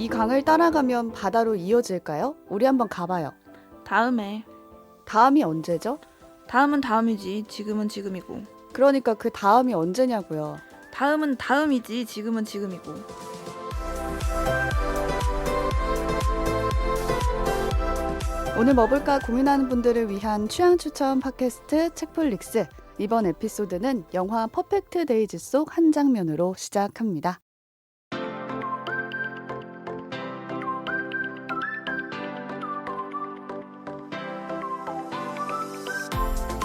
이 강을 따라가면 바다로 이어질까요? 우리 한번 가봐요. 다음에. 다음이 언제죠? 다음은 다음이지. 지금은 지금이고. 그러니까 그 다음이 언제냐고요. 다음은 다음이지. 지금은 지금이고. 오늘 뭐 볼까 고민하는 분들을 위한 취향 추천 팟캐스트 책플릭스. 이번 에피소드는 영화 퍼펙트 데이즈 속 한 장면으로 시작합니다.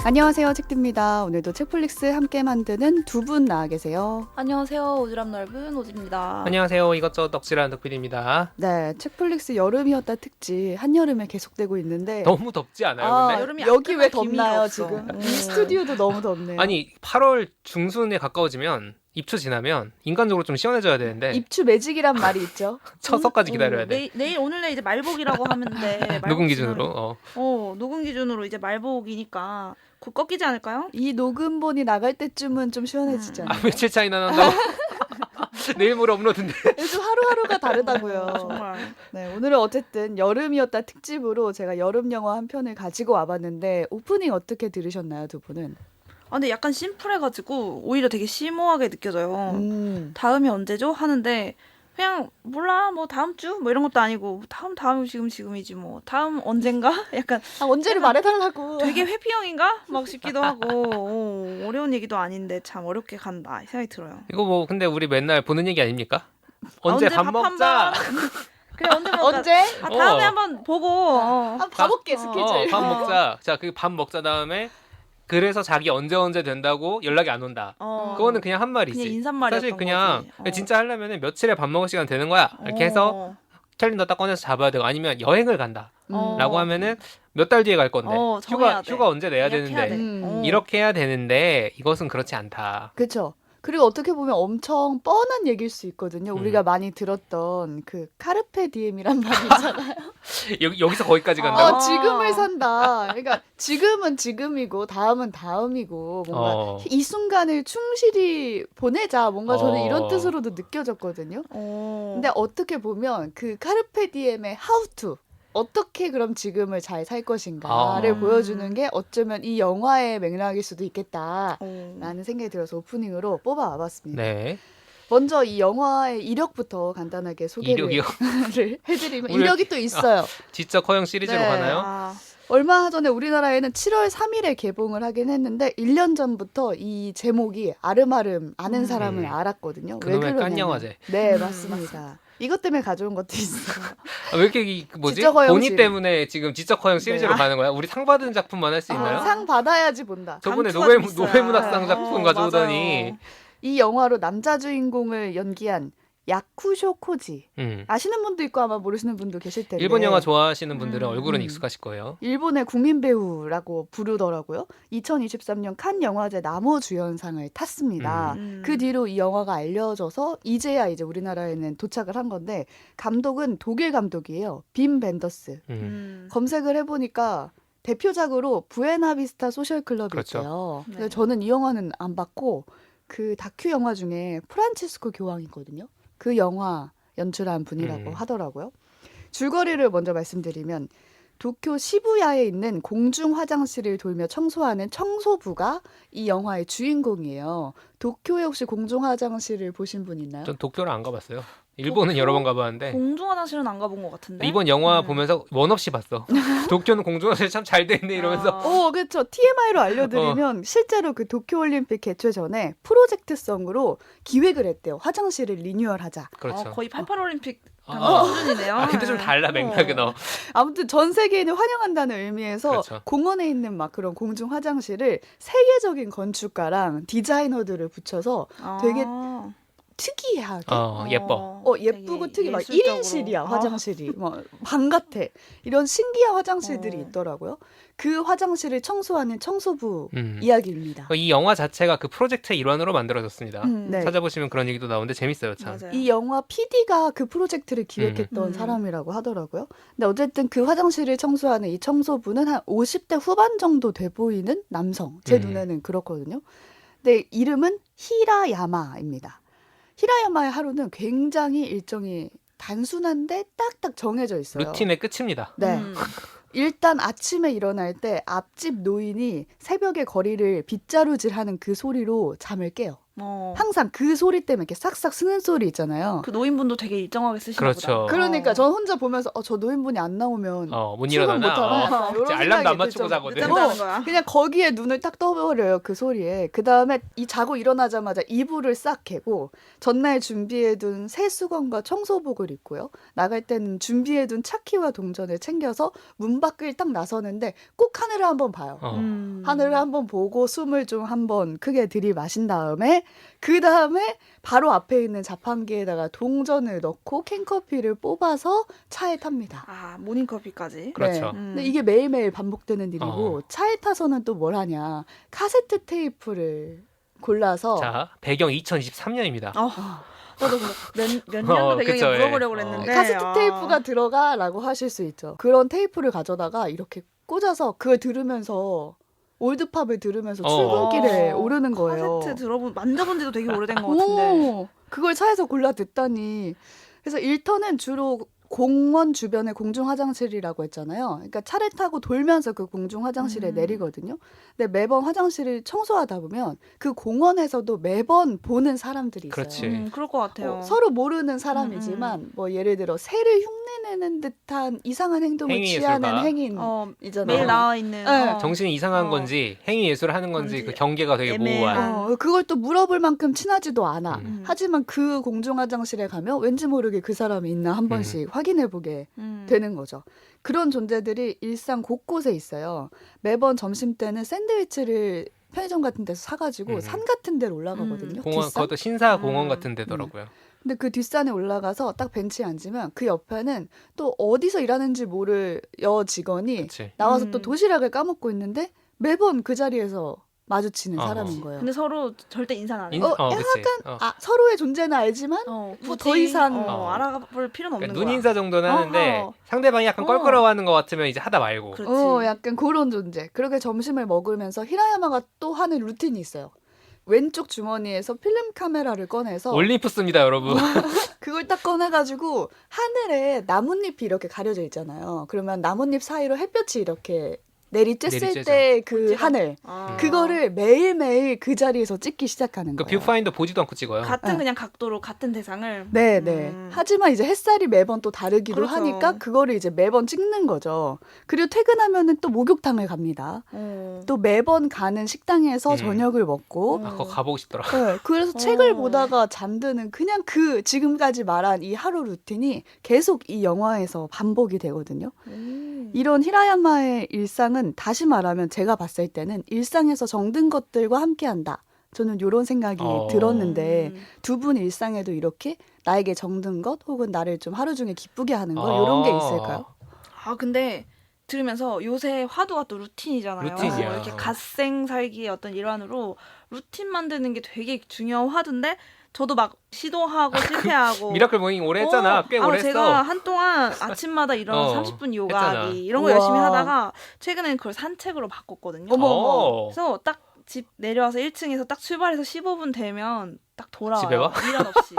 안녕하세요, 책디입니다. 오늘도 책플릭스 함께 만드는 두 분 나와 계세요. 안녕하세요. 오지랖 넓은 오지입니다. 안녕하세요. 이것저것 덕질하는 덕필입니다. 네, 책플릭스 여름이었다 특집 한여름에 계속되고 있는데 너무 덥지 않아요? 아, 근데? 여름이 여기 왜 안 끝날 기미가 덥나요 없어. 지금? 이 스튜디오도 너무 덥네요. 아니 8월 중순에 가까워지면 입추 지나면 인간적으로 좀 시원해져야 되는데 입추 매직이란 말이 있죠. 처서까지 기다려야 돼. 내일 오늘 내 이제 말복이라고 하면 돼. 녹음 기준으로. 녹음 기준으로 이제 말복이니까 곧 꺾이지 않을까요? 이 녹음본이 나갈 때쯤은 좀 시원해지잖아요. 며칠 차이나 난다고? 내일 모레 업로드인데. 요즘 하루하루가 다르다고요. 정말. 네, 오늘은 어쨌든 여름이었다 특집으로 제가 여름 영화 한 편을 가지고 와봤는데 오프닝 어떻게 들으셨나요, 두 분은? 근데 약간 심플해가지고 오히려 되게 심오하게 느껴져요. 다음이 언제죠? 하는데 그냥 몰라 뭐 다음 주 뭐 이런 것도 아니고 다음이 지금이지 뭐 다음 언젠가 약간 언제를 말해달라고. 되게 회피형인가 막 싶기도 하고 어려운 얘기도 아닌데 참 어렵게 간다 이 생각이 들어요. 이거 뭐 근데 우리 맨날 보는 얘기 아닙니까? 언제 밥 한 먹자. 번? 그래 언제 먹자. 언제? 다음에 한번 보고. 한번 봐볼게 스케줄. 밥 먹자. 자, 그 밥 먹자 다음에 그래서 자기 언제 된다고 연락이 안 온다. 그거는 그냥 한 말이지. 그냥 인사말이었던 사실 그냥 거지. 진짜 하려면 며칠에 밥 먹을 시간 되는 거야. 이렇게 해서 캘린더 딱 꺼내서 잡아야 되고 아니면 여행을 간다. 라고 하면은 몇 달 뒤에 갈 건데 정해야 돼. 휴가 언제 내야 예약해야 되는데 돼. 이렇게 해야 되는데 이것은 그렇지 않다. 그렇죠. 그리고 어떻게 보면 엄청 뻔한 얘기일 수 있거든요. 우리가 많이 들었던 그 카르페 디엠이란 말 있잖아요. 여기서 거기까지 간다고? 지금을 산다. 그러니까 지금은 지금이고 다음은 다음이고 뭔가 이 순간을 충실히 보내자. 뭔가 저는 이런 뜻으로도 느껴졌거든요. 근데 어떻게 보면 그 카르페 디엠의 how to 어떻게 그럼 지금을 잘 살 것인가를 보여주는 게 어쩌면 이 영화의 맥락일 수도 있겠다라는 생각이 들어서 오프닝으로 뽑아와봤습니다. 네. 먼저 이 영화의 이력부터 간단하게 소개를 이력이요? 해드리면 이력이 또 있어요. 지적 허용 시리즈로 네. 가나요? 얼마 전에 우리나라에는 7월 3일에 개봉을 하긴 했는데 1년 전부터 이 제목이 아름아름 아는 사람을 알았거든요. 왜 그놈의 그러냐면 깐 영화제. 네, 맞습니다. 이것 때문에 가져온 것도 있어요. 왜 이렇게 지적 허용 본의 시리즈. 때문에 지금 지적 허용 시리즈로 가는 거야? 우리 상 받은 작품만 할 수 있나요? 상 받아야지 본다. 저번에 감투가 좀 있어요. 노벨문학상 작품 가져오더니 맞아요. 이 영화로 남자 주인공을 연기한 야쿠쇼 코지. 아시는 분도 있고 아마 모르시는 분도 계실 텐데. 일본 영화 좋아하시는 분들은 얼굴은 익숙하실 거예요. 일본의 국민 배우라고 부르더라고요. 2023년 칸 영화제 남우주연상을 탔습니다. 그 뒤로 이 영화가 알려져서 이제야 이제 우리나라에는 도착을 한 건데 감독은 독일 감독이에요. 빔 벤더스. 검색을 해보니까 대표작으로 부에나비스타 소셜 클럽이 그렇죠. 있어요. 네. 근데 저는 이 영화는 안 봤고 그 다큐 영화 중에 프란치스코 교황이거든요. 그 영화 연출한 분이라고 하더라고요. 줄거리를 먼저 말씀드리면 도쿄 시부야에 있는 공중 화장실을 돌며 청소하는 청소부가 이 영화의 주인공이에요. 도쿄에 혹시 공중 화장실을 보신 분 있나요? 전 도쿄를 안 가봤어요. 일본은 여러 번 가봤는데 공중 화장실은 안 가본 것 같은데. 이번 영화 보면서 원 없이 봤어. 도쿄는 공중화장실 참 잘 돼 있네 이러면서. 그렇죠. TMI로 알려드리면 실제로 그 도쿄올림픽 개최 전에 프로젝트성으로 기획을 했대요. 화장실을 리뉴얼하자. 그렇죠. 거의 88올림픽 아. 수준이네요. 근데 좀 달라 맥락이 너. 아무튼 전 세계인을 환영한다는 의미에서 그렇죠. 공원에 있는 막 그런 공중 화장실을 세계적인 건축가랑 디자이너들을 붙여서 되게 특이하게 예뻐. 예쁘고 되게 특이 막 예술적으로. 1인실이야 화장실이 막 방 같아 이런 신기한 화장실들이 있더라고요. 그 화장실을 청소하는 청소부 이야기입니다. 이 영화 자체가 그 프로젝트의 일환으로 만들어졌습니다. 네. 찾아보시면 그런 얘기도 나오는데 재밌어요 참. 맞아요. 이 영화 PD가 그 프로젝트를 기획했던 사람이라고 하더라고요. 근데 어쨌든 그 화장실을 청소하는 이 청소부는 한 50대 후반 정도 돼 보이는 남성. 제 눈에는 그렇거든요. 근데 이름은 히라야마입니다. 히라야마의 하루는 굉장히 일정이 단순한데 딱딱 정해져 있어요. 루틴의 끝입니다. 네. 일단 아침에 일어날 때 앞집 노인이 새벽에 거리를 빗자루질하는 그 소리로 잠을 깨요. 항상 그 소리 때문에 이렇게 싹싹 쓰는 소리 있잖아요. 그 노인분도 되게 일정하게 쓰시나 그렇죠. 보다. 그러니까 전 혼자 보면서 저 노인분이 안 나오면 못 출근 일어나나? 못하나? 이런 알람도 안 생각이 맞추고 들죠. 자거든. 늦잠자는 거야. 그냥 거기에 눈을 딱 떠버려요. 그 소리에. 그 다음에 이 자고 일어나자마자 이불을 싹 개고 전날 준비해둔 세수건과 청소복을 입고요. 나갈 때는 준비해둔 차키와 동전을 챙겨서 문 밖을 딱 나서는데 꼭 하늘을 한번 봐요. 하늘을 한번 보고 숨을 좀 한번 크게 들이마신 다음에 그 다음에 바로 앞에 있는 자판기에다가 동전을 넣고 캔커피를 뽑아서 차에 탑니다. 아, 모닝커피까지. 그렇죠. 네. 근데 이게 매일매일 반복되는 일이고 차에 타서는 또 뭘 하냐. 카세트 테이프를 골라서 자, 배경 2023년입니다. 저도 몇 년도 배경에 그쵸, 예. 물어보려고 그랬는데 카세트 테이프가 들어가라고 하실 수 있죠. 그런 테이프를 가져다가 이렇게 꽂아서 그걸 들으면서 올드팝을 들으면서 출근길에 오르는 거예요. 카세트 만져본 지도 되게 오래된 것 같은데. 그걸 차에서 골라 듣다니. 그래서 일터는 주로 공원 주변의 공중 화장실이라고 했잖아요. 그러니까 차를 타고 돌면서 그 공중 화장실에 내리거든요. 근데 매번 화장실을 청소하다 보면 그 공원에서도 매번 보는 사람들이 있어요. 그렇지. 그럴 것 같아요. 서로 모르는 사람이지만 뭐 예를 들어 새를 흉내내는 듯한 이상한 행동을 행위예술가. 취하는 행인이잖아요. 매일 나와 있는 네. 정신이 이상한 건지 행위 예술을 하는 건지 그 경계가 되게 애매한. 모호한. 그걸 또 물어볼 만큼 친하지도 않아. 하지만 그 공중 화장실에 가면 왠지 모르게 그 사람이 있나 한 번씩 확인해보게 되는 거죠. 그런 존재들이 일상 곳곳에 있어요. 매번 점심 때는 샌드위치를 편의점 같은 데서 사가지고 산 같은 데로 올라가거든요. 공원, 뒷산? 그것도 신사 공원 같은 데더라고요. 근데 그 뒷산에 올라가서 딱 벤치에 앉으면 그 옆에는 또 어디서 일하는지 모를 여 직원이 그치. 나와서 또 도시락을 까먹고 있는데 매번 그 자리에서 마주치는 사람인 거예요. 근데 서로 절대 인사는 안 해요. 그치. 서로의 존재는 알지만 뭐 더 이상 알아볼 필요는 없는 그러니까 거야. 눈인사 정도는 하는데 상대방이 약간 껄끄러워하는 것 같으면 이제 하다 말고. 그렇지. 약간 그런 존재. 그렇게 점심을 먹으면서 히라야마가 또 하는 루틴이 있어요. 왼쪽 주머니에서 필름 카메라를 꺼내서 올림푸스입니다, 여러분. 그걸 딱 꺼내가지고 하늘에 나뭇잎이 이렇게 가려져 있잖아요. 그러면 나뭇잎 사이로 햇볕이 이렇게 내리쬐을 때 그 하늘 그거를 매일매일 그 자리에서 찍기 시작하는 그 거예요. 뷰파인더 보지도 않고 찍어요. 같은 그냥 각도로 같은 대상을. 네. 하지만 이제 햇살이 매번 또 다르기도 그렇죠. 하니까 그거를 이제 매번 찍는 거죠. 그리고 퇴근하면은 또 목욕탕을 갑니다. 또 매번 가는 식당에서 저녁을 먹고 그거 가보고 싶더라. 네, 그래서 책을 보다가 잠드는 그냥 그 지금까지 말한 이 하루 루틴이 계속 이 영화에서 반복이 되거든요. 이런 히라야마의 일상은 다시 말하면 제가 봤을 때는 일상에서 정든 것들과 함께한다. 저는 이런 생각이 들었는데 두 분 일상에도 이렇게 나에게 정든 것 혹은 나를 좀 하루 중에 기쁘게 하는 것 이런 게 있을까요? 근데 들으면서 요새 화두가 또 루틴이잖아요. 루틴이야. 이렇게 갓생 살기의 어떤 일환으로 루틴 만드는 게 되게 중요한 화두인데 저도 막 시도하고 실패하고. 미라클 모닝 오래 했잖아. 꽤 오래 했어. 제가 한동안 아침마다 일어나서 30분 요가하기 했잖아. 이런 거 열심히 하다가 최근에는 그걸 산책으로 바꿨거든요. 그래서 딱 집 내려와서 1층에서 딱 출발해서 15분 되면 딱 돌아와요. 집에 와? 미련 없이.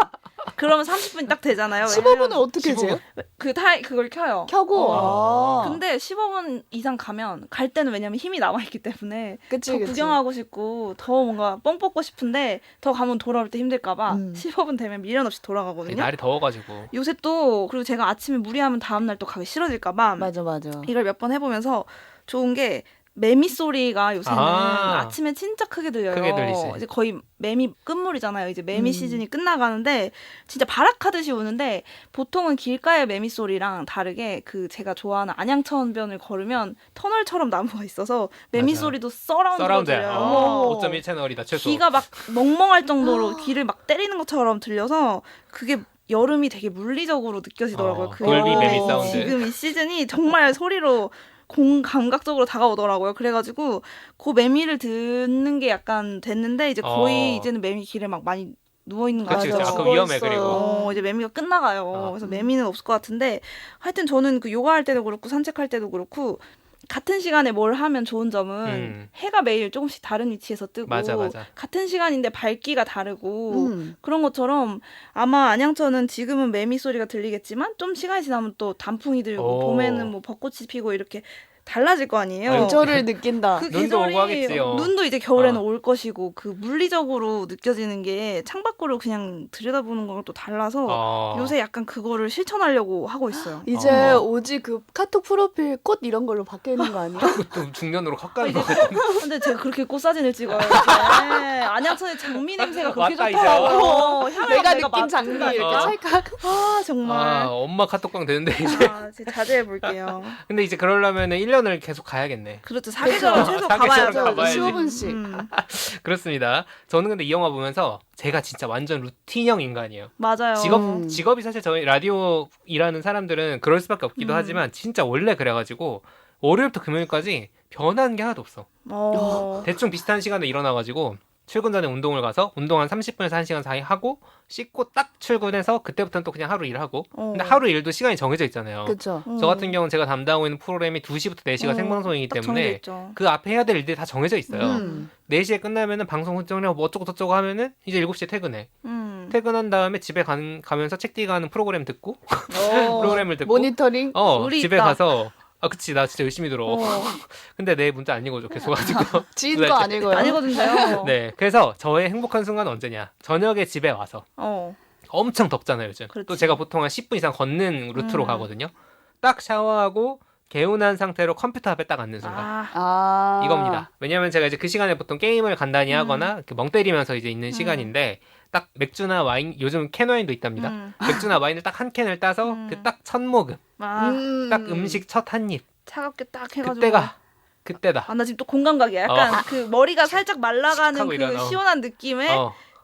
그러면 30분이 딱 되잖아요. 15분은 어떻게 15분. 돼요? 그걸 켜요. 켜고. 근데 15분 이상 가면 갈 때는 왜냐면 힘이 남아있기 때문에 더 구경하고 싶고 더 뭔가 뻥 뽑고 싶은데 더 가면 돌아올 때 힘들까봐 15분 되면 미련 없이 돌아가거든요. 날이 더워가지고. 요새 또 그리고 제가 아침에 무리하면 다음날 또 가기 싫어질까봐 맞아. 이걸 몇 번 해보면서 좋은 게 매미 소리가 요새는 아침에 진짜 크게 들려요. 크게 들리지. 이제 거의 매미 끝물이잖아요. 이제 매미 시즌이 끝나가는데 진짜 바락하듯이 우는데 보통은 길가의 매미 소리랑 다르게 그 제가 좋아하는 안양천변을 걸으면 터널처럼 나무가 있어서 매미 소리도 서라운드로 들려요. 5.1 채널이다 최소. 귀가 막 멍멍할 정도로 귀를 막 때리는 것처럼 들려서 그게 여름이 되게 물리적으로 느껴지더라고요. 돌비 매미 사운드. 지금 이 시즌이 정말 소리로 감각적으로 다가오더라고요. 그래가지고 그 매미를 듣는 게 약간 됐는데 이제 거의 이제는 매미 길에 막 많이 누워 있는 거 같아요. 그거 위험해. 그리고 이제 매미가 끝나가요. 그래서 매미는 없을 것 같은데 하여튼 저는 그 요가할 때도 그렇고 산책할 때도 그렇고 같은 시간에 뭘 하면 좋은 점은 해가 매일 조금씩 다른 위치에서 뜨고 맞아. 같은 시간인데 밝기가 다르고 그런 것처럼 아마 안양천은 지금은 매미 소리가 들리겠지만 좀 시간이 지나면 또 단풍이 들고 봄에는 뭐 벚꽃이 피고 이렇게 달라질 거 아니에요. 계절을 느낀다. 그 눈도 계절이 오고 하겠지요. 눈도 이제 겨울에는 올 것이고 그 물리적으로 느껴지는 게 창밖으로 그냥 들여다보는 거랑 또 달라서 요새 약간 그거를 실천하려고 하고 있어요. 이제 오직 그 카톡 프로필 꽃 이런 걸로 바뀌어 있는 거 아니에요? 또 중년으로 확 가는 거 같은데. 근데 제가 그렇게 꽃사진을 찍어요. 네. 안양천의 장미 냄새가 그렇게 왔다, 좋더라고요. 내가 느낀 장미 이렇게 찰칵. 아 정말. 엄마 카톡방 되는데 이제. 제가 자제해 볼게요. 근데 이제 그러려면은 1년을 계속 가야겠네. 그렇죠. 사계절 최소 가봐야죠. 가봐야지. 15분씩. 그렇습니다. 저는 근데 이 영화 보면서 제가 진짜 완전 루틴형 인간이에요. 맞아요. 직업이 사실 저희 라디오 일하는 사람들은 그럴 수밖에 없기도 하지만 진짜 원래 그래가지고 월요일부터 금요일까지 변한 게 하나도 없어. 대충 비슷한 시간에 일어나가지고 출근 전에 운동을 가서 운동 한 30분에서 1시간 사이 하고 씻고 딱 출근해서 그때부터는 또 그냥 하루 일하고 근데 하루 일도 시간이 정해져 있잖아요. 그렇죠. 저 같은 경우는 제가 담당하고 있는 프로그램이 2시부터 4시가 생방송이기 때문에 그 앞에 해야 될 일들이 다 정해져 있어요. 4시에 끝나면은 방송 설정을 하고 뭐 어쩌고 저쩌고 하면은 이제 7시에 퇴근해. 퇴근한 다음에 집에 가면서 책디가 하는 프로그램 듣고 프로그램을 듣고 모니터링. 집에 가서 그치 나 진짜 열심히 들어. 근데 내 문자 안 읽어줘 계속가지고 지인 거 안 읽어요. 안 읽어준대요. 네, 그래서 저의 행복한 순간은 언제냐? 저녁에 집에 와서 엄청 덥잖아요 요즘. 그렇지. 또 제가 보통 한 10분 이상 걷는 루트로 가거든요. 딱 샤워하고 개운한 상태로 컴퓨터 앞에 딱 앉는 순간 이겁니다. 왜냐면 제가 이제 그 시간에 보통 게임을 간단히 하거나 이렇게 멍 때리면서 이제 있는 시간인데 딱 맥주나 와인, 요즘 캔 와인도 있답니다. 맥주나 와인을 딱 한 캔을 따서 그 딱 첫 모금, 딱 음식 첫 한 입, 차갑게 딱 해가지고 그때다. 나 지금 또 공감각이야. 약간 그 머리가 살짝 말라가는 그 일어나. 시원한 느낌에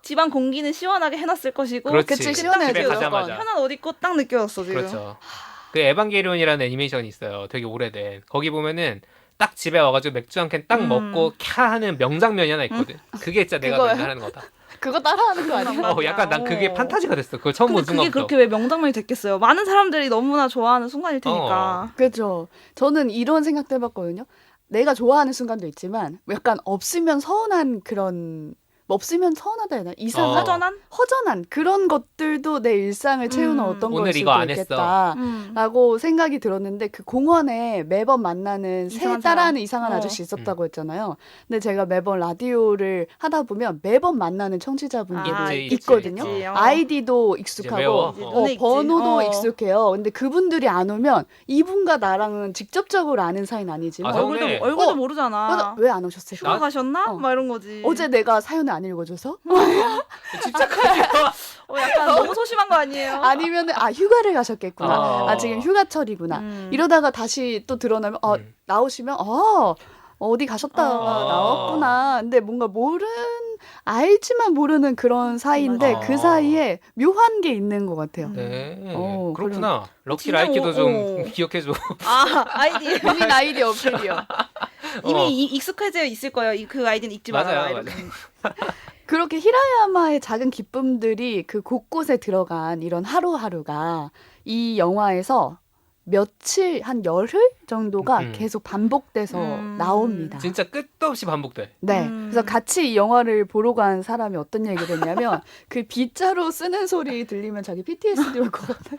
집안 공기는 시원하게 해놨을 것이고 그렇지. 시원해. 집에 가자마자. 편한 옷 입고 딱 느껴졌어 지금. 그렇죠. 그 에반게리온이라는 애니메이션이 있어요. 되게 오래된. 거기 보면은 딱 집에 와가지고 맥주 한 캔 딱 먹고 캬 하는 명장면이 하나 있거든. 그게 진짜 내가 그거요? 맨날 하는 거다. 그거 따라하는 거 아니야? 약간 난 그게 판타지가 됐어. 그걸 처음 본 근데 그게 순간부터. 그렇게 왜 명장면이 됐겠어요? 많은 사람들이 너무나 좋아하는 순간일 테니까. 그렇죠. 저는 이런 생각도 해봤거든요. 내가 좋아하는 순간도 있지만 약간 없으면 서운한 그런 없으면 서운하다 해야 되나? 이상한 허전한 그런 것들도 내 일상을 채우는 어떤 오늘 걸 수도 이거 안 있겠다라고 생각이 들었는데 그 공원에 매번 만나는 새 따라하는 이상한 아저씨 있었다고 했잖아요. 근데 제가 매번 라디오를 하다 보면 매번 만나는 청취자분들이 있거든요. 아이디도 익숙하고 번호도 익숙해요. 근데 그분들이 안 오면 이분과 나랑은 직접적으로 아는 사이는 아니지만 얼굴도 모르잖아. 왜 안 오셨어요? 휴가 가셨나? 막 이런 거지. 어제 내가 사연을 안 읽어줘서? 집착하지 약간 너무 소심한 거 아니에요? 아니면은 휴가를 가셨겠구나. 지금 휴가철이구나. 이러다가 다시 또 드러나면 나오시면 어디 가셨다가 나왔구나. 근데 뭔가 알지만 모르는 그런 사이인데 그 사이에 묘한 게 있는 것 같아요. 네. 그렇구나. 럭키 라이키도 좀 기억해줘. 아이디. 본인 아이디 어필이요. 이미 익숙해져 있을 거예요. 그 아이디는 읽지 마라. 맞아요. 그렇게 히라야마의 작은 기쁨들이 그 곳곳에 들어간 이런 하루하루가 이 영화에서 며칠 한 열흘 정도가 계속 반복돼서 나옵니다. 진짜 끝도 없이 반복돼. 네. 그래서 같이 이 영화를 보러 간 사람이 어떤 얘기를 했냐면 그 빗자루 쓰는 소리 들리면 자기 PTSD 올 것 같다.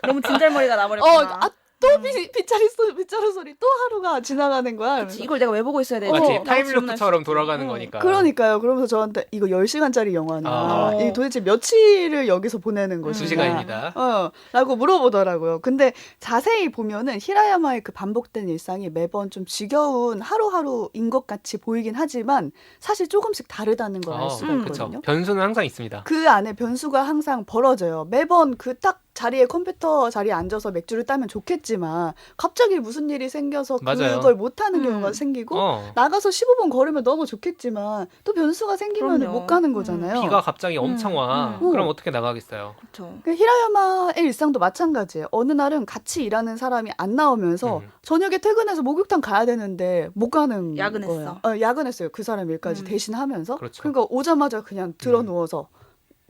너무 진절머리가 나버렸구나. 또 빗자루 소리 또 하루가 지나가는 거야. 그치, 이걸 내가 왜 보고 있어야 돼? 맞지. 타임루프처럼 돌아가는 거니까. 그러니까요. 그러면서 저한테 이거 10시간짜리 영화나 이게 도대체 며칠을 여기서 보내는 것인가. 2시간입니다. 라고 물어보더라고요. 근데 자세히 보면은 히라야마의 그 반복된 일상이 매번 좀 지겨운 하루하루인 것 같이 보이긴 하지만 사실 조금씩 다르다는 걸 알 수가 있거든요. 변수는 항상 있습니다. 그 안에 변수가 항상 벌어져요. 매번 그 딱 자리에 컴퓨터 자리에 앉아서 맥주를 따면 좋겠지만 갑자기 무슨 일이 생겨서 그걸 못하는 경우가 생기고 나가서 15분 걸으면 너무 좋겠지만 또 변수가 생기면 못 가는 거잖아요. 비가 갑자기 엄청 와. 그럼 어떻게 나가겠어요? 그렇죠. 히라야마의 일상도 마찬가지예요. 어느 날은 같이 일하는 사람이 안 나오면서 저녁에 퇴근해서 목욕탕 가야 되는데 못 가는 야근했어. 거예요. 야근했어요. 그 사람 일까지 대신하면서. 그렇죠. 그러니까 오자마자 그냥 들어 누워서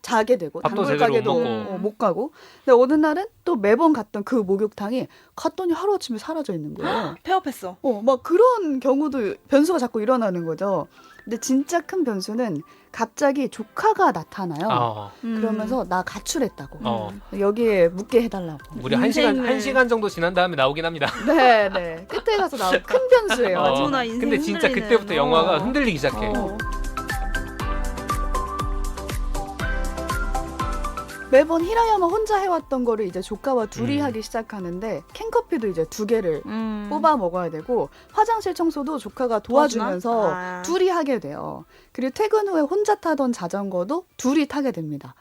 자게 되고 밥도 단골 제대로 가게도 못 못 가고. 근데 어느 날은 또 매번 갔던 그 목욕탕이 갔더니 하루아침에 사라져 있는 거예요. 폐업했어. 막 그런 경우도 변수가 자꾸 일어나는 거죠. 근데 진짜 큰 변수는 갑자기 조카가 나타나요. 그러면서 나 가출했다고. 여기에 묻게 해달라고. 무려 1시간 정도 지난 다음에 나오긴 합니다. 네. 끝에 가서 나온 큰 변수예요. 아주나 인생 근데 진짜 흔들리는. 그때부터 영화가 흔들리기 시작해. 매번 히라야마 혼자 해왔던 거를 이제 조카와 둘이 하기 시작하는데 캔커피도 이제 2개를 뽑아 먹어야 되고 화장실 청소도 조카가 도와주면서 둘이 하게 돼요. 그리고 퇴근 후에 혼자 타던 자전거도 둘이 타게 됩니다.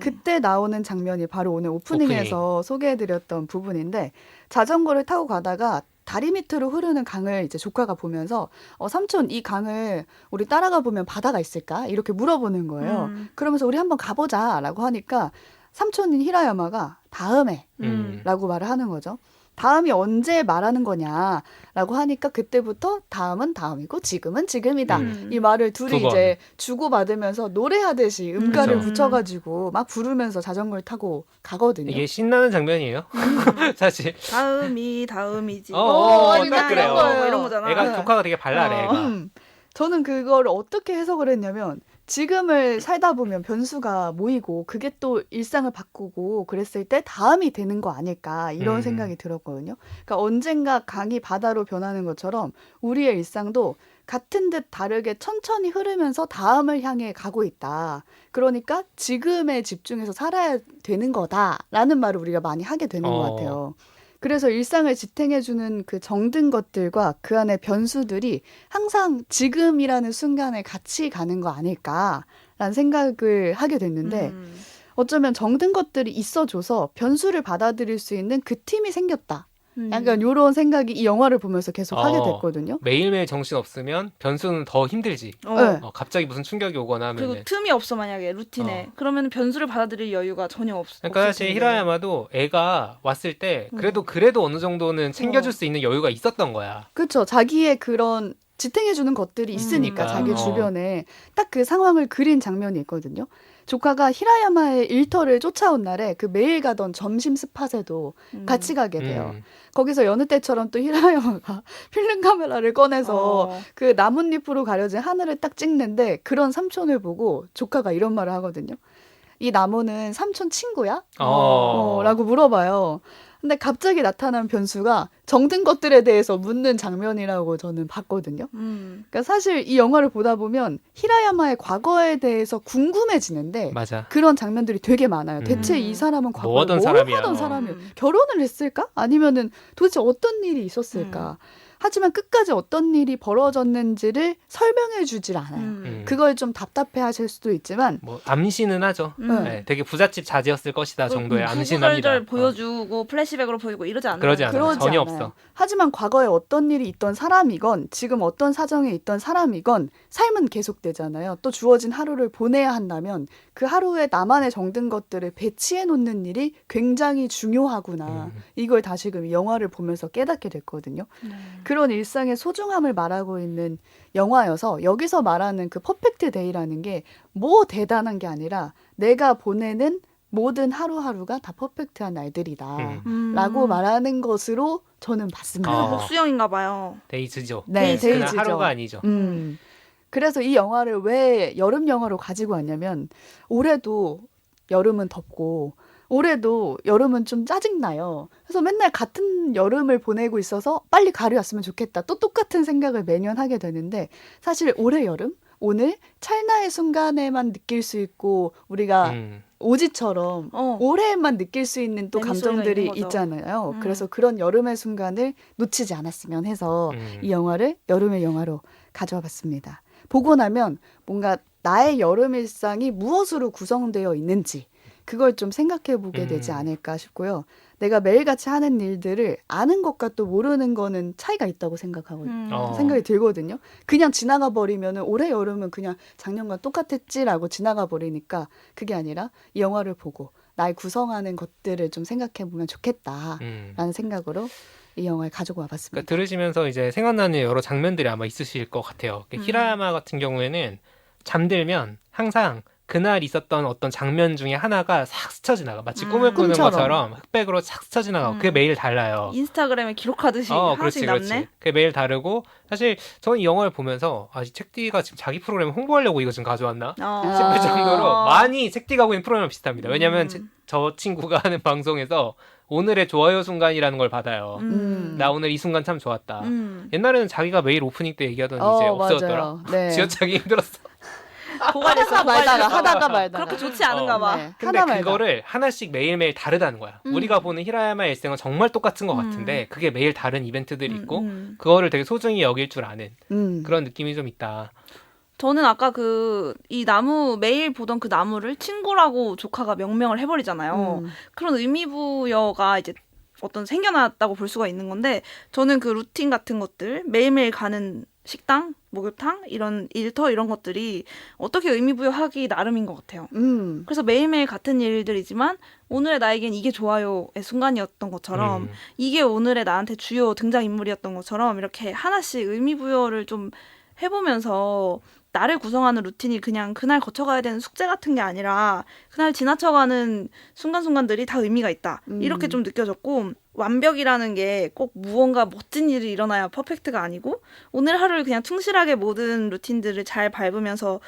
그때 나오는 장면이 바로 오늘 오프닝에서 소개해드렸던 부분인데 자전거를 타고 가다가 다리 밑으로 흐르는 강을 이제 조카가 보면서 삼촌 이 강을 우리 따라가 보면 바다가 있을까? 이렇게 물어보는 거예요. 그러면서 우리 한번 가보자라고 하니까 삼촌인 히라야마가 다음에 라고 말을 하는 거죠. 다음이 언제 말하는 거냐라고 하니까 그때부터 다음은 다음이고 지금은 지금이다. 이 말을 둘이 이제 주고받으면서 노래하듯이 음가를 붙여가지고 막 부르면서 자전거를 타고 가거든요. 이게 신나는 장면이에요. 사실. 다음이지. 딱 그래요. 뭐 이런 거잖아. 애가 조카가 되게 발랄해. 애가. 저는 그걸 어떻게 해석을 했냐면 지금을 살다 보면 변수가 모이고 그게 또 일상을 바꾸고 그랬을 때 다음이 되는 거 아닐까 이런 생각이 들었거든요. 그러니까 언젠가 강이 바다로 변하는 것처럼 우리의 일상도 같은 듯 다르게 천천히 흐르면서 다음을 향해 가고 있다. 그러니까 지금에 집중해서 살아야 되는 거다라는 말을 우리가 많이 하게 되는 것 같아요. 그래서 일상을 지탱해주는 그 정든 것들과 그 안에 변수들이 항상 지금이라는 순간에 같이 가는 거 아닐까라는 생각을 하게 됐는데 어쩌면 정든 것들이 있어줘서 변수를 받아들일 수 있는 그 팀이 생겼다. 약간 이런 생각이 이 영화를 보면서 계속 하게 됐거든요. 매일매일 정신 없으면 변수는 더 힘들지. 갑자기 무슨 충격이 오거나 하면 그리고 틈이 없어 만약에 루틴에 그러면 변수를 받아들일 여유가 전혀 없어. 그러니까 사실 히라야마도 애가 왔을 때 그래도 어느 정도는 챙겨줄 수 있는 여유가 있었던 거야. 그렇죠. 자기의 그런 지탱해주는 것들이 있으니까 자기 주변에 딱 그 상황을 그린 장면이 있거든요. 조카가 히라야마의 일터를 쫓아온 날에 그 매일 가던 점심 스팟에도 같이 가게 돼요. 거기서 여느 때처럼 또 히라야마가 필름 카메라를 꺼내서 그 나뭇잎으로 가려진 하늘을 딱 찍는데 그런 삼촌을 보고 조카가 이런 말을 하거든요. 이 나무는 삼촌 친구야? 라고 물어봐요. 근데 갑자기 나타난 변수가 정든 것들에 대해서 묻는 장면이라고 저는 봤거든요. 그러니까 사실 이 영화를 보다 보면 히라야마의 과거에 대해서 궁금해지는데 맞아. 그런 장면들이 되게 많아요. 대체 이 사람은 과거에 뭘 하던 사람이야? 결혼을 했을까? 아니면은 도대체 어떤 일이 있었을까? 하지만 끝까지 어떤 일이 벌어졌는지를 설명해 주질 않아요. 그걸 좀 답답해 하실 수도 있지만 뭐 암시는 하죠. 네, 되게 부잣집 자제였을 것이다 정도의 암시는 합니다. 보여주고 플래시백으로 보여주고 이러지 않아요. 그러지 않아요. 전혀 않아요. 없어. 하지만 과거에 어떤 일이 있던 사람이건 지금 어떤 사정에 있던 사람이건 삶은 계속되잖아요. 또 주어진 하루를 보내야 한다면 그 하루에 나만의 정든 것들을 배치해 놓는 일이 굉장히 중요하구나. 이걸 다시금 이 영화를 보면서 깨닫게 됐거든요. 그런 일상의 소중함을 말하고 있는 영화여서 여기서 말하는 그 퍼펙트 데이라는 게 뭐 대단한 게 아니라 내가 보내는 모든 하루하루가 다 퍼펙트한 날들이다 라고 말하는 것으로 저는 봤습니다. 복수형인가 봐요. 데이즈죠. 네, 데이즈죠. 하루가 아니죠. 그래서 이 영화를 왜 여름 영화로 가지고 왔냐면 올해도 여름은 덥고 올해도 여름은 좀 짜증나요. 그래서 맨날 같은 여름을 보내고 있어서 빨리 가을이 왔으면 좋겠다. 또 똑같은 생각을 매년 하게 되는데 사실 올해 여름? 오늘 찰나의 순간에만 느낄 수 있고 우리가 오지처럼 올해에만 느낄 수 있는 또 감정들이 있잖아요. 그래서 그런 여름의 순간을 놓치지 않았으면 해서 이 영화를 여름의 영화로 가져와 봤습니다. 보고 나면 뭔가 나의 여름 일상이 무엇으로 구성되어 있는지 그걸 좀 생각해 보게 되지 않을까 싶고요. 내가 매일같이 하는 일들을 아는 것과 또 모르는 거는 차이가 있다고 생각이 들거든요. 그냥 지나가 버리면 올해 여름은 그냥 작년과 똑같았지라고 지나가 버리니까 그게 아니라 이 영화를 보고 날 구성하는 것들을 좀 생각해 보면 좋겠다라는 생각으로 이 영화를 가지고 와봤습니다. 그러니까 들으시면서 이제 생각나는 여러 장면들이 아마 있으실 것 같아요. 히라야마 같은 경우에는 잠들면 항상 그날 있었던 어떤 장면 중에 하나가 싹 스쳐 지나가. 마치 꿈을 꾸는 꿈처럼. 것처럼 흑백으로 싹 스쳐 지나가고 그게 매일 달라요. 인스타그램에 기록하듯이 하나씩 남네. 그게 매일 다르고 사실 저는 이 영화를 보면서 이 책디가 지금 자기 프로그램 홍보하려고 이거 지금 가져왔나 싶을 정도로 많이 책디가 하고 있는 프로그램이랑 비슷합니다. 왜냐하면 저 친구가 하는 방송에서 오늘의 좋아요 순간이라는 걸 받아요. 나 오늘 이 순간 참 좋았다. 옛날에는 자기가 매일 오프닝 때 얘기하던 이제 없어졌더라. 네. 지어짜기 힘들었어. 고갈했어. 하다가 말다가. 그렇게 좋지 않은가 봐. 네. 근데 그거를 하나씩 매일매일 다르다는 거야. 우리가 보는 히라야마의 일생은 정말 똑같은 것 같은데 그게 매일 다른 이벤트들이 있고 그거를 되게 소중히 여길 줄 아는 그런 느낌이 좀 있다. 저는 아까 이 나무 매일 보던 그 나무를 친구라고 조카가 명명을 해버리잖아요. 그런 의미부여가 이제 어떤 생겨났다고 볼 수가 있는 건데 저는 그 루틴 같은 것들 매일매일 가는 식당, 목욕탕 이런 일터 이런 것들이 어떻게 의미부여하기 나름인 것 같아요. 그래서 매일매일 같은 일들이지만 오늘의 나에겐 이게 좋아요의 순간이었던 것처럼 이게 오늘의 나한테 주요 등장인물이었던 것처럼 이렇게 하나씩 의미부여를 좀 해보면서 나를 구성하는 루틴이 그냥 그날 거쳐가야 되는 숙제 같은 게 아니라 그날 지나쳐가는 순간순간들이 다 의미가 있다. 이렇게 좀 느껴졌고 완벽이라는 게 꼭 무언가 멋진 일이 일어나야 퍼펙트가 아니고 오늘 하루를 그냥 충실하게 모든 루틴들을 잘 밟으면서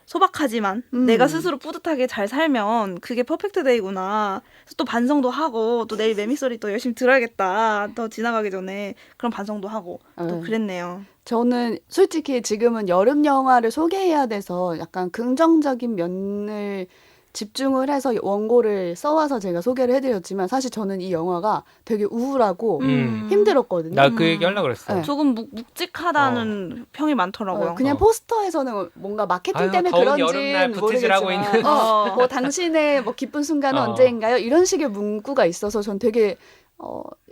소박하지만 내가 스스로 뿌듯하게 잘 살면 그게 퍼펙트 데이구나. 그래서 또 반성도 하고 또 내일 매미소리 또 열심히 들어야겠다. 더 지나가기 전에 그런 반성도 하고 또 그랬네요. 저는 솔직히 지금은 여름 영화를 소개해야 돼서 약간 긍정적인 면을 집중을 해서 원고를 써와서 제가 소개를 해드렸지만 사실 저는 이 영화가 되게 우울하고 힘들었거든요. 나 그 얘기 하려고 그랬어. 네. 조금 묵직하다는 평이 많더라고요. 그냥 포스터에서는 뭔가 마케팅 때문에 더운 그런지 여름날 부티질하고 모르겠지만 있는 뭐 당신의 뭐 기쁜 순간은 언제인가요? 이런 식의 문구가 있어서 전 되게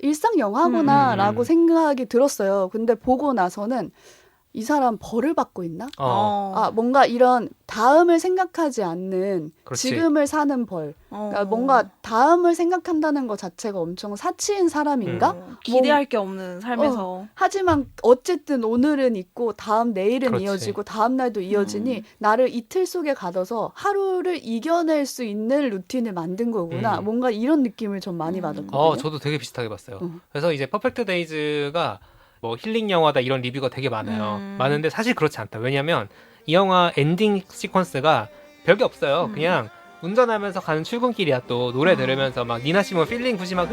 일상 영화구나라고 생각이 들었어요. 근데 보고 나서는 이 사람 벌을 받고 있나? 뭔가 이런 다음을 생각하지 않는 그렇지. 지금을 사는 벌. 그러니까 뭔가 다음을 생각한다는 것 자체가 엄청 사치인 사람인가? 기대할 게 없는 삶에서. 하지만 어쨌든 오늘은 있고 다음 내일은 그렇지. 이어지고 다음 날도 이어지니 나를 이틀 속에 가둬서 하루를 이겨낼 수 있는 루틴을 만든 거구나. 뭔가 이런 느낌을 좀 많이 받았거든요. 저도 되게 비슷하게 봤어요. 그래서 이제 퍼펙트 데이즈가 뭐 힐링 영화다 이런 리뷰가 되게 많아요. 많은데 사실 그렇지 않다. 왜냐면 이 영화 엔딩 시퀀스가 별게 없어요. 그냥 운전하면서 가는 출근길이야. 또 노래 들으면서 막 니나 시몬 필링 굿이 막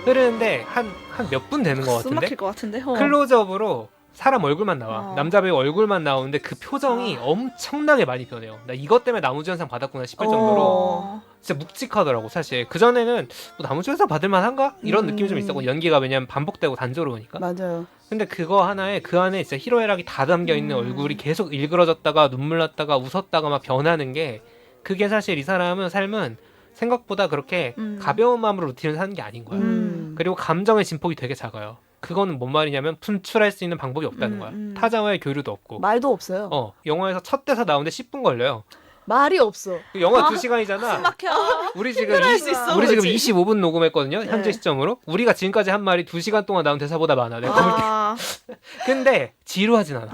흐르는데 한 몇 분 되는 것 숨 같은데 막힐 것 같은데. 클로즈업으로 사람 얼굴만 나와. 남자 배우 얼굴만 나오는데 그 표정이 엄청나게 많이 변해요. 나 이것 때문에 나무주연상 받았구나 싶을 정도로 진짜 묵직하더라고. 사실 그전에는 뭐 나무주연상 받을 만한가? 이런 느낌이 좀 있었고 연기가 왜냐면 반복되고 단조로우니까. 맞아요. 근데 그거 하나에 그 안에 진짜 희로애락이 다 담겨있는 얼굴이 계속 일그러졌다가 눈물 났다가 웃었다가 막 변하는 게 그게 사실 이 사람은 삶은 생각보다 그렇게 가벼운 마음으로 루틴을 사는 게 아닌 거야. 그리고 감정의 진폭이 되게 작아요. 그거는 뭔 말이냐면 분출할 수 있는 방법이 없다는 거야. 타자와의 교류도 없고. 말도 없어요. 영화에서 첫 대사 나오는데 10분 걸려요. 말이 없어. 영화 2시간이잖아. 숨 막혀. 우리 지금 25분 녹음했거든요. 현재 시점으로. 우리가 지금까지 한 말이 2시간 동안 나온 대사보다 많아. 내가 볼 때. 근데 지루하진 않아.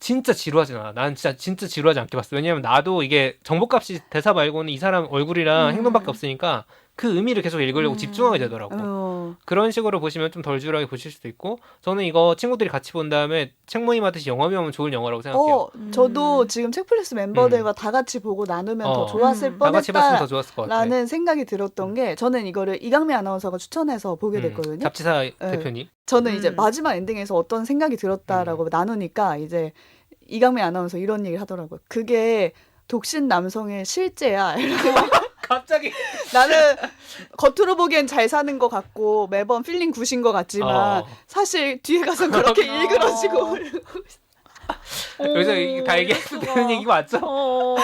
진짜 지루하진 않아. 난 진짜 지루하지 않게 봤어. 왜냐면 나도 이게 정보값이 대사 말고는 이 사람 얼굴이랑 행동밖에 없으니까 그 의미를 계속 읽으려고 집중하게 되더라고. 그런 식으로 보시면 좀 덜 지루하게 보실 수도 있고 저는 이거 친구들이 같이 본 다음에 책 모임하듯이 영화비하면 좋은 영화라고 생각해요. 저도 지금 책플릭스 멤버들과 다 같이 보고 나누면 더 좋았을 다 같이 봤으면 더 좋았을 것 같아. 라는 생각이 들었던 게 저는 이거를 이강미 아나운서가 추천해서 보게 됐거든요. 잡지사 대표님. 저는 이제 마지막 엔딩에서 어떤 생각이 들었다라고 나누니까 이제 이강미 아나운서 이런 얘기를 하더라고요. 그게 독신 남성의 실제야. 갑자기 나는 겉으로 보기엔 잘 사는 것 같고 매번 필링 굿인 것 같지만 사실 뒤에 가서 그렇게 일그러지고 여기서 다 얘기해도 되는 얘기 맞죠?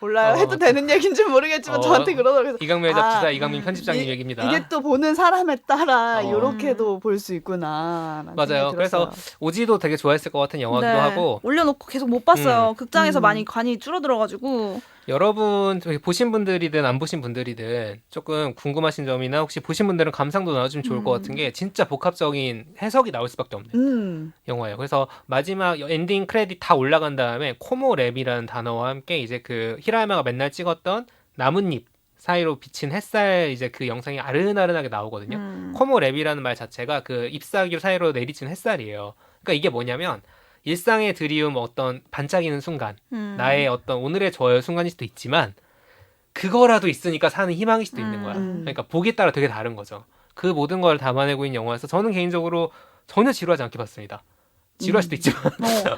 몰라요. 해도 되는 얘기인지 모르겠지만 저한테 그러더라고요. 이강민 잡지사 이강민 편집장님 얘기입니다. 이게 또 보는 사람에 따라 이렇게도 볼 수 있구나. 맞아요. 그래서 오지도 되게 좋아했을 것 같은 영화기도 하고 올려놓고 계속 못 봤어요. 극장에서 많이 관이 줄어들어가지고 여러분 보신 분들이든 안 보신 분들이든 조금 궁금하신 점이나 혹시 보신 분들은 감상도 나눠주면 좋을 것 같은 게 진짜 복합적인 해석이 나올 수밖에 없는 영화예요. 그래서 마지막 엔딩 크레딧 다 올라간 다음에 코모랩이라는 단어와 함께 이제 그 히라야마가 맨날 찍었던 나뭇잎 사이로 비친 햇살 이제 그 영상이 아른아른하게 나오거든요. 코모랩이라는 말 자체가 그 잎사귀 사이로 내리친 햇살이에요. 그러니까 이게 뭐냐면 일상에 드리움 어떤 반짝이는 순간, 나의 어떤 오늘의 저의 순간일 수도 있지만 그거라도 있으니까 사는 희망일 수도 있는 거야. 그러니까 보기에 따라 되게 다른 거죠. 그 모든 걸 담아내고 있는 영화여서 저는 개인적으로 전혀 지루하지 않게 봤습니다. 지루할 수도 있지만.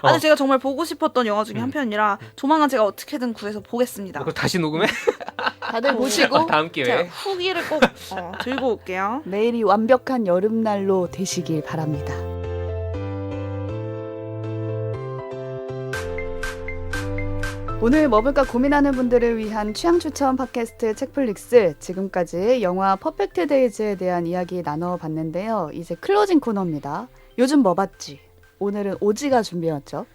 아니 제가 정말 보고 싶었던 영화 중에 한 편이라 조만간 제가 어떻게든 구해서 보겠습니다. 그거 다시 녹음해? 다들 보시고 다음 기회에 후기를 꼭 들고 올게요. 내일이 완벽한 여름날로 되시길 바랍니다. 오늘 뭐 볼까 고민하는 분들을 위한 취향 추천 팟캐스트 책플릭스, 지금까지 영화 퍼펙트 데이즈에 대한 이야기 나눠봤는데요. 이제 클로징 코너입니다. 요즘 뭐 봤지? 오늘은 오지가 준비했죠.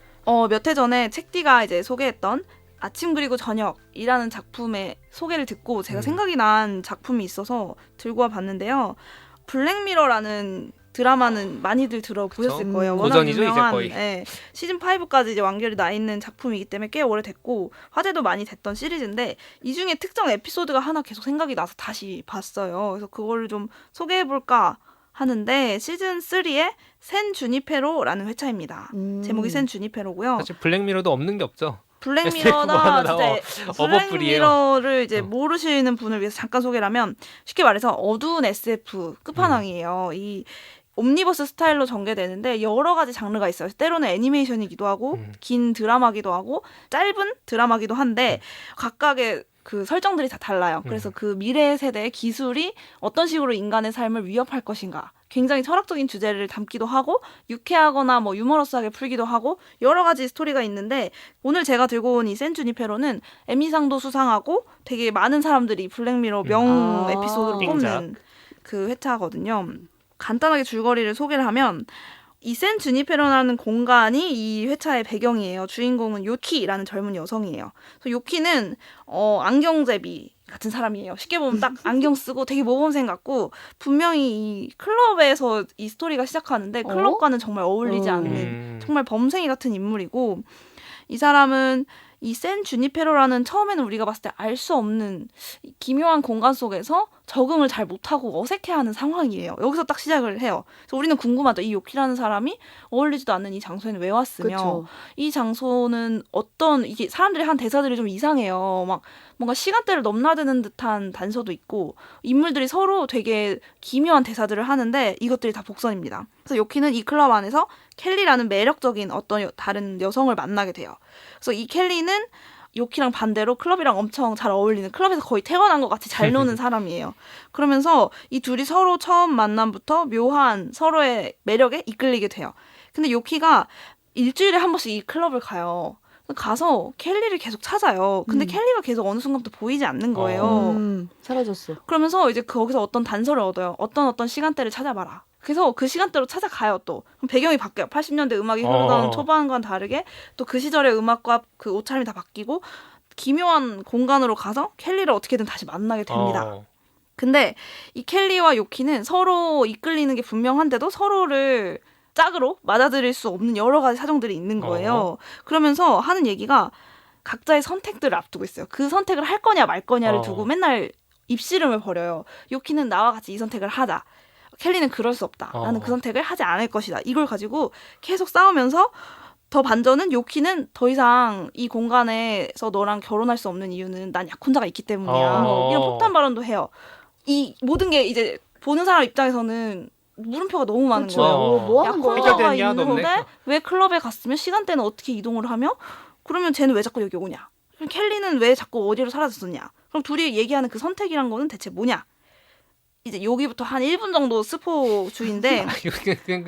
몇 해 전에 책디가 이제 소개했던 아침 그리고 저녁이라는 작품의 소개를 듣고 제가 생각이 난 작품이 있어서 들고 와봤는데요. 블랙미러라는 드라마는 많이들 들어보셨을 거예요. 고전이죠, 워낙 유명한, 이제 거의. 네, 시즌 5까지 이제 완결이 나 있는 작품이기 때문에 꽤 오래됐고 화제도 많이 됐던 시리즈인데 이 중에 특정 에피소드가 하나 계속 생각이 나서 다시 봤어요. 그래서 그거를 좀 소개해볼까 하는데 시즌 3의 샌 주니페로라는 회차입니다. 제목이 샌 주니페로고요. 사실 블랙미러도 없는 게 없죠. 블랙미러나 진짜 블랙미러를 이제 모르시는 분을 위해서 잠깐 소개를 하면 쉽게 말해서 어두운 SF 끝판왕이에요. 이 옴니버스 스타일로 전개되는데 여러 가지 장르가 있어요. 때로는 애니메이션이기도 하고 긴 드라마기도 하고 짧은 드라마기도 한데 각각의 그 설정들이 다 달라요. 그래서 그 미래 세대의 기술이 어떤 식으로 인간의 삶을 위협할 것인가. 굉장히 철학적인 주제를 담기도 하고 유쾌하거나 뭐 유머러스하게 풀기도 하고 여러 가지 스토리가 있는데 오늘 제가 들고 온 이 샌 주니페로는 에미상도 수상하고 되게 많은 사람들이 블랙미러 명 에피소드로 꼽는 그 회차거든요. 간단하게 줄거리를 소개를 하면 이 샌 주니페로라는 공간이 이 회차의 배경이에요. 주인공은 요키라는 젊은 여성이에요. 그래서 요키는 안경제비 같은 사람이에요. 쉽게 보면 딱 안경 쓰고 되게 모범생 같고 분명히 이 클럽에서 이 스토리가 시작하는데 클럽과는 정말 어울리지 않는 정말 범생이 같은 인물이고 이 사람은 이 샌 주니페로라는 처음에는 우리가 봤을 때 알 수 없는 기묘한 공간 속에서 적응을 잘 못하고 어색해하는 상황이에요. 여기서 딱 시작을 해요. 그래서 우리는 궁금하죠. 이 요키라는 사람이 어울리지도 않는 이 장소에는 왜 왔으며 그쵸. 이 장소는 어떤 이게 사람들이 한 대사들이 좀 이상해요. 막 뭔가 시간대를 넘나드는 듯한 단서도 있고 인물들이 서로 되게 기묘한 대사들을 하는데 이것들이 다 복선입니다. 그래서 요키는 이 클럽 안에서 켈리라는 매력적인 어떤 다른 여성을 만나게 돼요. 그래서 이 켈리는 요키랑 반대로 클럽이랑 엄청 잘 어울리는 클럽에서 거의 태어난 것 같이 잘 노는 사람이에요. 그러면서 이 둘이 서로 처음 만남부터 묘한 서로의 매력에 이끌리게 돼요. 근데 요키가 일주일에 한 번씩 이 클럽을 가요. 가서 켈리를 계속 찾아요. 근데 켈리가 계속 어느 순간부터 보이지 않는 거예요. 사라졌어. 그러면서 이제 거기서 어떤 단서를 얻어요. 어떤 시간대를 찾아봐라. 그래서 그 시간대로 찾아가요 또. 그럼 배경이 바뀌어요. 80년대 음악이 흐르던 초반과는 다르게 또 그 시절의 음악과 그 옷차림이 다 바뀌고 기묘한 공간으로 가서 켈리를 어떻게든 다시 만나게 됩니다. 근데 이 켈리와 요키는 서로 이끌리는 게 분명한데도 서로를 짝으로 맞아들일 수 없는 여러 가지 사정들이 있는 거예요. 그러면서 하는 얘기가 각자의 선택들을 앞두고 있어요. 그 선택을 할 거냐 말 거냐를 두고 맨날 입씨름을 벌여요. 요키는 나와 같이 이 선택을 하자. 켈리는 그럴 수 없다. 나는 그 선택을 하지 않을 것이다. 이걸 가지고 계속 싸우면서 더 반전은 요키는 더 이상 이 공간에서 너랑 결혼할 수 없는 이유는 난 약혼자가 있기 때문이야. 이런 폭탄 발언도 해요. 이 모든 게 이제 보는 사람 입장에서는 물음표가 너무 많은 거예요. 뭐 하는 거야? 약혼자가 있는데 왜 클럽에 갔으면 시간대는 어떻게 이동을 하며 그러면 쟤는 왜 자꾸 여기 오냐? 그럼 켈리는 왜 자꾸 어디로 사라졌었냐? 그럼 둘이 얘기하는 그 선택이란 거는 대체 뭐냐? 이제 여기부터 한 1분 정도 스포 주인데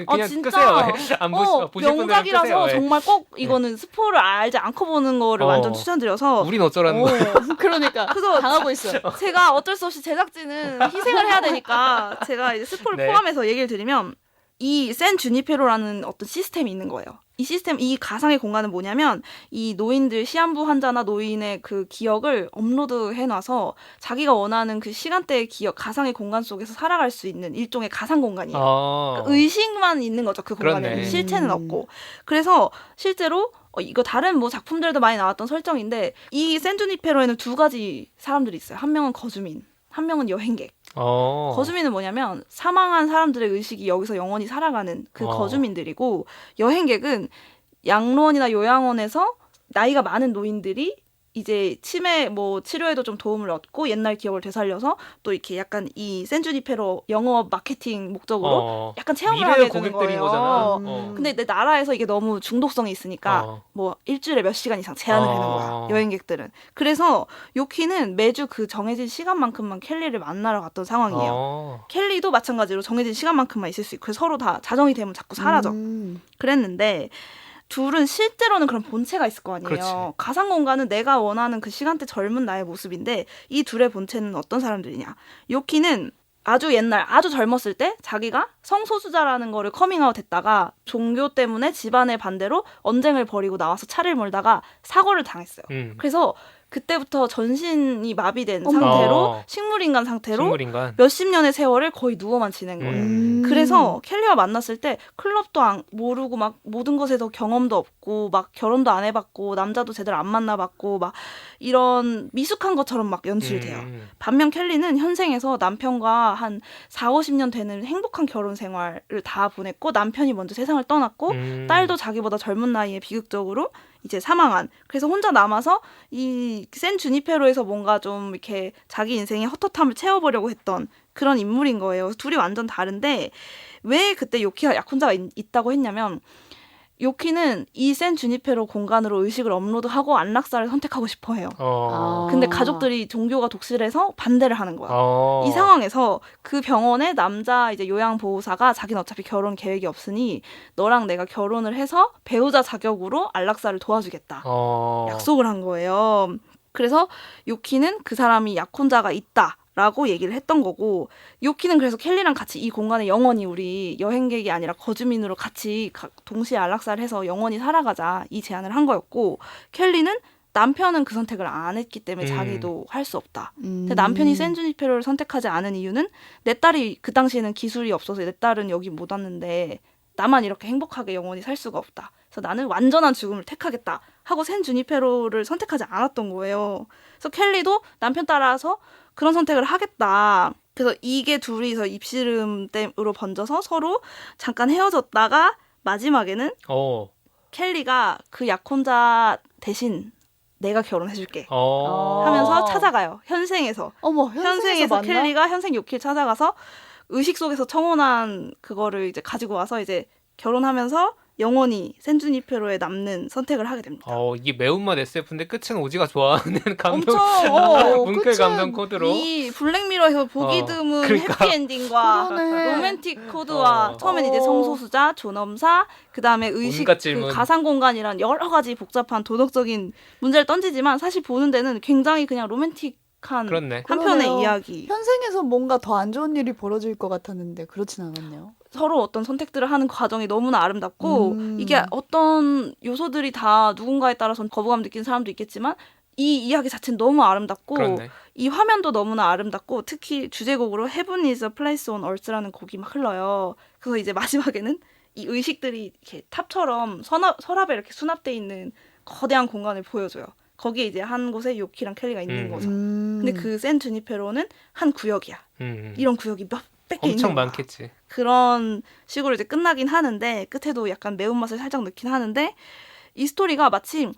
그냥 진짜 끄세요. 안 보실 분들은 명작이라서 끄세요. 정말 꼭 이거는 스포를 알지 않고 보는 거를 완전 추천드려서 우린 어쩌라는 거야. 그러니까 그래서 당하고 있어요. 제가 어쩔 수 없이 제작진은 희생을 해야 되니까 제가 이제 스포를 포함해서 얘기를 드리면 이 샌 주니페로라는 어떤 시스템이 있는 거예요. 이 시스템, 이 가상의 공간은 뭐냐면 이 노인들, 시한부 환자나 노인의 그 기억을 업로드해놔서 자기가 원하는 그 시간대의 기억, 가상의 공간 속에서 살아갈 수 있는 일종의 가상 공간이에요. 그러니까 의식만 있는 거죠. 그 공간에는. 그렇네. 실체는 없고. 그래서 실제로 이거 다른 뭐 작품들도 많이 나왔던 설정인데 이 샌 주니페로에는 두 가지 사람들이 있어요. 한 명은 거주민, 한 명은 여행객. 거주민은 뭐냐면 사망한 사람들의 의식이 여기서 영원히 살아가는 그 거주민들이고, 여행객은 양로원이나 요양원에서 나이가 많은 노인들이 이제 치매 뭐 치료에도 좀 도움을 얻고 옛날 기억을 되살려서 또 이렇게 약간 이 샌 주니페로 영업 마케팅 목적으로 약간 체험을 하게 되는 고객들인 거예요. 거잖아. 근데 내 나라에서 이게 너무 중독성이 있으니까 뭐 일주일에 몇 시간 이상 제한을 하는 거야, 여행객들은. 그래서 요키는 매주 그 정해진 시간만큼만 켈리를 만나러 갔던 상황이에요. 켈리도 마찬가지로 정해진 시간만큼만 있을 수 있고, 그래서 서로 다 자정이 되면 자꾸 사라져. 그랬는데 둘은 실제로는 그런 본체가 있을 거 아니에요. 그렇지. 가상 공간은 내가 원하는 그 시간대 젊은 나의 모습인데 이 둘의 본체는 어떤 사람들이냐. 요키는 아주 옛날, 아주 젊었을 때 자기가 성소수자라는 거를 커밍아웃 했다가 종교 때문에 집안의 반대로 언쟁을 벌이고 나와서 차를 몰다가 사고를 당했어요. 그래서 그때부터 전신이 마비된 상태로 식물인간 상태로 몇십 년의 세월을 거의 누워만 지낸 거예요. 그래서 켈리와 만났을 때 클럽도 모르고 막 모든 것에서 경험도 없고 막 결혼도 안 해봤고 남자도 제대로 안 만나봤고 막 이런 미숙한 것처럼 막 연출돼요. 반면 켈리는 현생에서 남편과 한 4, 50년 되는 행복한 결혼 생활을 다 보냈고, 남편이 먼저 세상을 떠났고 딸도 자기보다 젊은 나이에 비극적으로 이제 사망한. 그래서 혼자 남아서 이 샌 주니페로에서 뭔가 좀 이렇게 자기 인생의 헛헛함을 채워보려고 했던 그런 인물인 거예요. 둘이 완전 다른데 왜 그때 요키가 약혼자가 있다고 했냐면, 요키는 이 샌 주니페로 공간으로 의식을 업로드하고 안락사를 선택하고 싶어 해요. 근데 가족들이 종교가 독실해서 반대를 하는 거야. 이 상황에서 그 병원의 남자 이제 요양보호사가 자기는 어차피 결혼 계획이 없으니 너랑 내가 결혼을 해서 배우자 자격으로 안락사를 도와주겠다. 약속을 한 거예요. 그래서 요키는 그 사람이 약혼자가 있다 라고 얘기를 했던 거고, 요키는 그래서 켈리랑 같이 이 공간에 영원히 우리 여행객이 아니라 거주민으로 같이 동시에 안락사를 해서 영원히 살아가자, 이 제안을 한 거였고, 켈리는 남편은 그 선택을 안 했기 때문에 자기도 할 수 없다. 근데 남편이 샌 주니페로를 선택하지 않은 이유는 내 딸이 그 당시에는 기술이 없어서 내 딸은 여기 못 왔는데 나만 이렇게 행복하게 영원히 살 수가 없다. 그래서 나는 완전한 죽음을 택하겠다 하고 샌 주니페로를 선택하지 않았던 거예요. 그래서 켈리도 남편 따라서 그런 선택을 하겠다. 그래서 이게 둘이서 입씨름으로 번져서 서로 잠깐 헤어졌다가 마지막에는 켈리가 그 약혼자 대신 내가 결혼해줄게 하면서 찾아가요. 현생에서. 현생에서 켈리가 현생 요키를 찾아가서 의식 속에서 청혼한 그거를 이제 가지고 와서 이제 결혼하면서 영원히 샌 주니페로에 남는 선택을 하게 됩니다. 이게 매운맛 SF인데 끝은 오지가 좋아하는 감동, 뭉클 감동 코드로. 이 블랙미러에서 보기 드문 해피엔딩과 로맨틱 코드와 처음엔 이제 성소수자, 존엄사, 그 다음에 의식, 그 가상공간이란 여러 가지 복잡한 도덕적인 문제를 던지지만 사실 보는 데는 굉장히 그냥 로맨틱한 한편의 이야기. 현생에서 뭔가 더 안 좋은 일이 벌어질 것 같았는데 그렇진 않았네요. 서로 어떤 선택들을 하는 과정이 너무나 아름답고 이게 어떤 요소들이 다 누군가에 따라서 거부감 느끼는 사람도 있겠지만 이 이야기 자체는 너무 아름답고 이 화면도 너무나 아름답고 특히 주제곡으로 Heaven is a Place on Earth라는 곡이 막 흘러요. 그래서 이제 마지막에는 이 의식들이 이렇게 탑처럼 서랍에 이렇게 수납돼 있는 거대한 공간을 보여줘요. 거기에 이제 한 곳에 요키랑 켈리가 있는 거죠. 근데 그 샌 주니페로는 한 구역이야. 이런 구역이 몇 개 엄청 있는 거야. 많겠지. 그런 식으로 이제 끝나긴 하는데 끝에도 약간 매운맛을 살짝 넣긴 하는데 이 스토리가 마치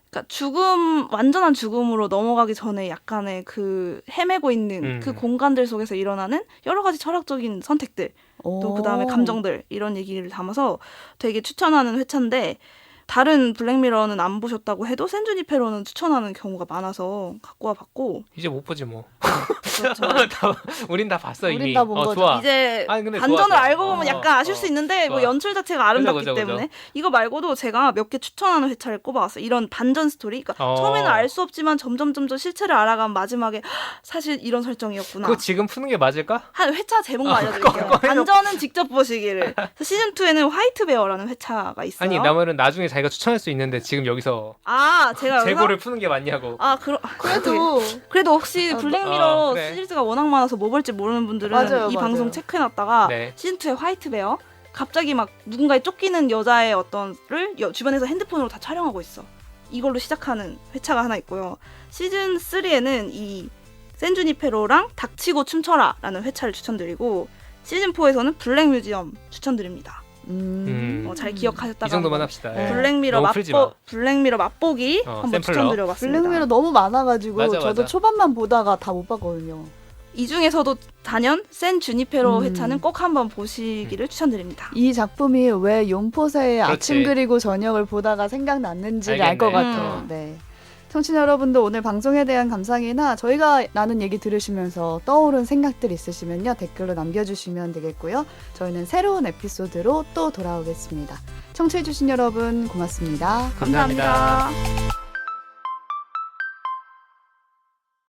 그러니까 완전한 죽음으로 넘어가기 전에 약간의 그 헤매고 있는 그 공간들 속에서 일어나는 여러 가지 철학적인 선택들 또 그다음에 감정들 이런 얘기를 담아서 되게 추천하는 회차인데 다른 블랙미러는 안 보셨다고 해도 샌주니페로는 추천하는 경우가 많아서 갖고 와봤고 이제 못 보지 뭐. 그렇죠. 우린 다 봤어 이미. 우린 다 본 거죠. 좋아. 이제 아니, 근데 반전을 좋아. 알고 보면 약간 아실 수 있는데 뭐 좋아. 연출 자체가 아름답기 그죠. 때문에 이거 말고도 제가 몇 개 추천하는 회차를 꼽아왔어요. 이런 반전 스토리. 그러니까 처음에는 알 수 없지만 점점 실체를 알아간 마지막에 사실 이런 설정이었구나. 그거 지금 푸는 게 맞을까? 한 회차 제목만 알려드릴게요. 반전은 직접 보시기를. 시즌 2에는 화이트 베어라는 회차가 있어요. 아니 나 말은 나중에 자기가 추천할 수 있는데 지금 여기서 제가 여기서? 재고를 푸는 게 맞냐고. 그래도 혹시 블랙미러 그래. 시리즈가 워낙 많아서 뭐 볼지 모르는 분들은 맞아요. 방송 체크해놨다가 네. 시즌 2의 화이트 베어 갑자기 막 누군가에 쫓기는 여자의 어떤를 주변에서 핸드폰으로 다 촬영하고 있어. 이걸로 시작하는 회차가 하나 있고요. 시즌 3에는 이 샌주니페로랑 닥치고 춤춰라라는 회차를 추천드리고 시즌 4에서는 블랙 뮤지엄 추천드립니다. 잘 기억하셨다가 이 정도만 합시다. 네. 블랙미러 맛보기 한번 샘플러. 추천드려봤습니다. 블랙미러 너무 많아가지고 맞아. 저도 초반만 보다가 다 못 봤거든요. 이 중에서도 단연 샌주니페로 회차는 꼭 한번 보시기를 추천드립니다. 이 작품이 왜 용포세의 그렇지. 아침 그리고 저녁을 보다가 생각났는지를 알 것 알겠네. 같아요. 네. 청취자 여러분도 오늘 방송에 대한 감상이나 저희가 나눈 얘기 들으시면서 떠오른 생각들 있으시면요 댓글로 남겨주시면 되겠고요. 저희는 새로운 에피소드로 또 돌아오겠습니다. 청취해주신 여러분 고맙습니다. 감사합니다. 감사합니다.